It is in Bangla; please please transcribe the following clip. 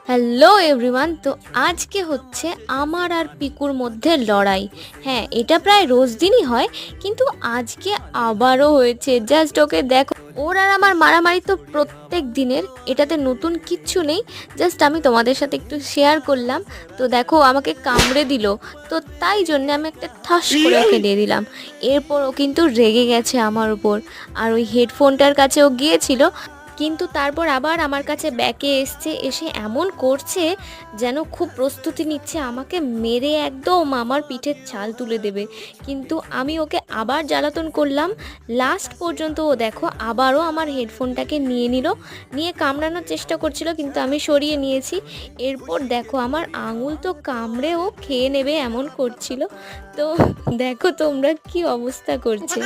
Hello everyone. তো আজকে হচ্ছে আমার আর পিকুর মধ্যে লড়াই। হ্যাঁ, এটা প্রায় রোজ দিনই হয়, কিন্তু আজকে আবারও হয়েছে। জাস্ট ওকে দেখো, ওর আর আমার মারামারি তো প্রত্যেক দিনের, এটাতে নতুন কিচ্ছু নেই। জাস্ট আমি তোমাদের সাথে একটু শেয়ার করলাম। তো দেখো, আমাকে কামড়ে দিল, তো তাই জন্য আমি একটা ঠাস করে ওকে দিয়ে দিলাম। এরপর ও কিন্তু রেগে গেছে আমার উপর, আর ওই হেডফোনটার কাছে ও গিয়েছিল, কিন্তু তারপর আবার আমার কাছে ব্যাকে এসছে, এসে এমন করছে যেন খুব প্রস্তুতি নিচ্ছে আমাকে মেরে একদম আমার পিঠের ছাল তুলে দেবে। কিন্তু আমি ওকে আবার জ্বালাতন করলাম। লাস্ট পর্যন্ত ও দেখো আবারও আমার হেডফোনটাকে নিয়ে নিল, নিয়ে কামড়ানোর চেষ্টা করছিল, কিন্তু আমি সরিয়ে নিয়েছি। এরপর দেখো আমার আঙুল তো কামড়ে ও খেয়ে নেবে এমন করছিল। তো দেখো তোমরা কি অবস্থা করছে।